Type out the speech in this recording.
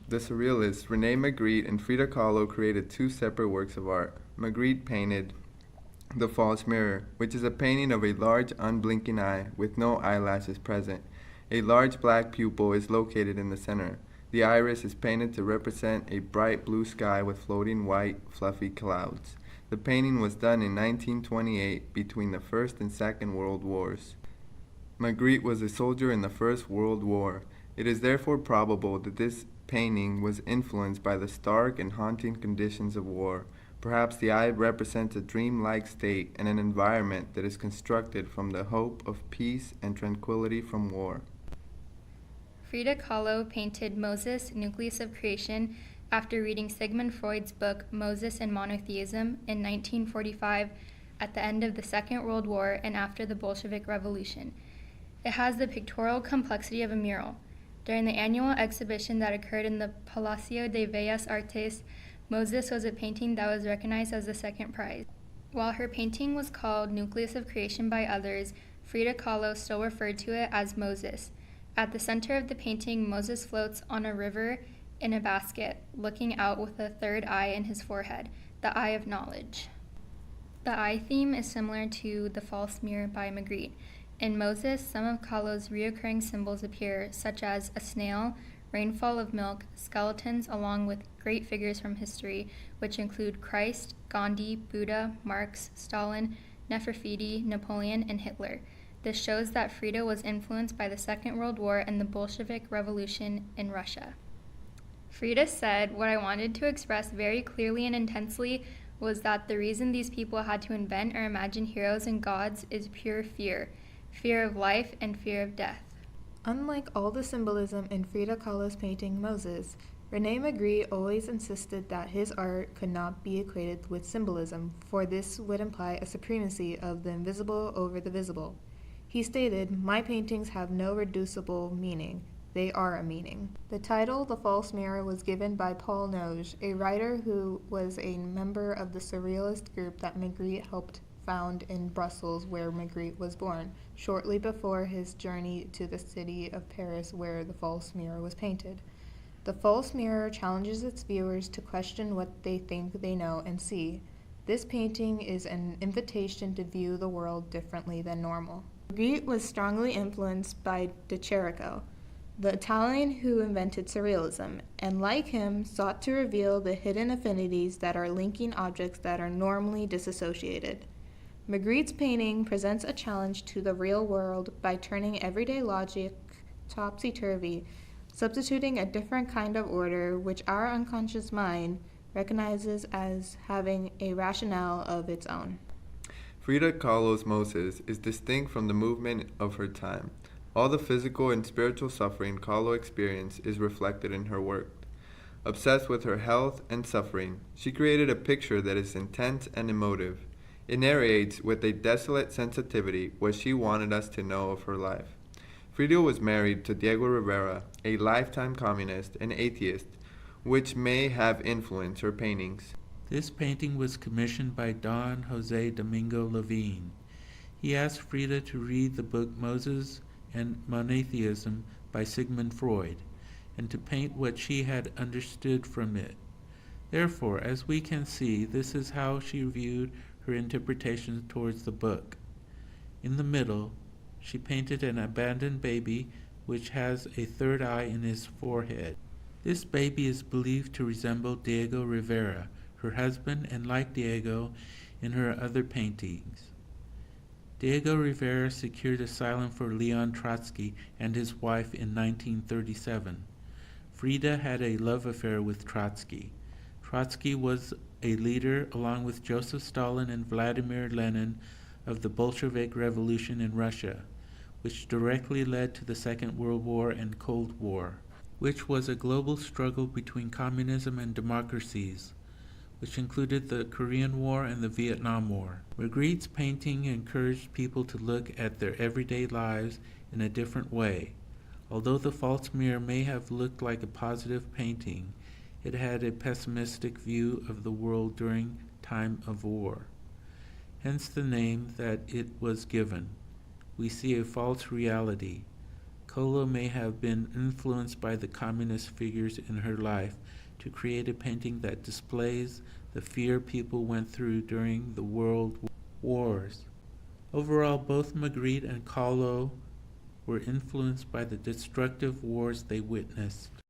the Surrealists Rene Magritte and Frida Kahlo created two separate works of art. Magritte painted The False Mirror, which is a painting of a large unblinking eye with no eyelashes present. A large black pupil is located in the center. The iris is painted to represent a bright blue sky with floating white, fluffy clouds. The painting was done in 1928 between the First and Second World Wars. Magritte was a soldier in the First World War. It is therefore probable that this painting was influenced by the stark and haunting conditions of war. Perhaps the eye represents a dreamlike state and an environment that is constructed from the hope of peace and tranquility from war. Frida Kahlo painted Moses, Nucleus of Creation, after reading Sigmund Freud's book Moses and Monotheism in 1945 at the end of the Second World War and after the Bolshevik Revolution. It has the pictorial complexity of a mural. During the annual exhibition that occurred in the Palacio de Bellas Artes, Moses was a painting that was recognized as the second prize. While her painting was called Nucleus of Creation by others, Frida Kahlo still referred to it as Moses. At the center of the painting, Moses floats on a river in a basket, looking out with a third eye in his forehead, the eye of knowledge. The eye theme is similar to The False Mirror by Magritte. In Moses, some of Kahlo's recurring symbols appear, such as a snail, rainfall of milk, skeletons, along with great figures from history, which include Christ, Gandhi, Buddha, Marx, Stalin, Nefertiti, Napoleon, and Hitler. This shows that Frida was influenced by the Second World War and the Bolshevik Revolution in Russia. Frida said, "What I wanted to express very clearly and intensely was that the reason these people had to invent or imagine heroes and gods is pure fear. Fear of life and fear of death." Unlike all the symbolism in Frida Kahlo's painting Moses, Rene Magritte always insisted that his art could not be equated with symbolism, for this would imply a supremacy of the invisible over the visible. He stated, "My paintings have no reducible meaning. They are a meaning." The title, The False Mirror, was given by Paul Noge, a writer who was a member of the Surrealist group that Magritte helped found in Brussels, where Magritte was born, shortly before his journey to the city of Paris where The False Mirror was painted. The False Mirror challenges its viewers to question what they think they know and see. This painting is an invitation to view the world differently than normal. Magritte was strongly influenced by De Chirico, the Italian who invented Surrealism, and like him, sought to reveal the hidden affinities that are linking objects that are normally disassociated. Magritte's painting presents a challenge to the real world by turning everyday logic topsy-turvy, substituting a different kind of order which our unconscious mind recognizes as having a rationale of its own. Frida Kahlo's Moses is distinct from the movement of her time. All the physical and spiritual suffering Kahlo experienced is reflected in her work. Obsessed with her health and suffering, she created a picture that is intense and emotive. It narrates with a desolate sensitivity what she wanted us to know of her life. Frida was married to Diego Rivera, a lifetime communist and atheist, which may have influenced her paintings. This painting was commissioned by Don Jose Domingo Levine. He asked Frida to read the book Moses and Monotheism by Sigmund Freud, and to paint what she had understood from it. Therefore, as we can see, this is how she viewed her interpretation towards the book. In the middle, she painted an abandoned baby which has a third eye in his forehead. This baby is believed to resemble Diego Rivera, her husband, and like Diego in her other paintings. Diego Rivera secured asylum for Leon Trotsky and his wife in 1937. Frida had a love affair with Trotsky. Trotsky was a leader, along with Joseph Stalin and Vladimir Lenin, of the Bolshevik Revolution in Russia, which directly led to the Second World War and Cold War, which was a global struggle between communism and democracies, which included the Korean War and the Vietnam War. Magritte's painting encouraged people to look at their everyday lives in a different way. Although The False Mirror may have looked like a positive painting, it had a pessimistic view of the world during time of war. Hence the name that it was given. We see a false reality. Kahlo may have been influenced by the communist figures in her life to create a painting that displays the fear people went through during the world wars. Overall, both Magritte and Kahlo were influenced by the destructive wars they witnessed.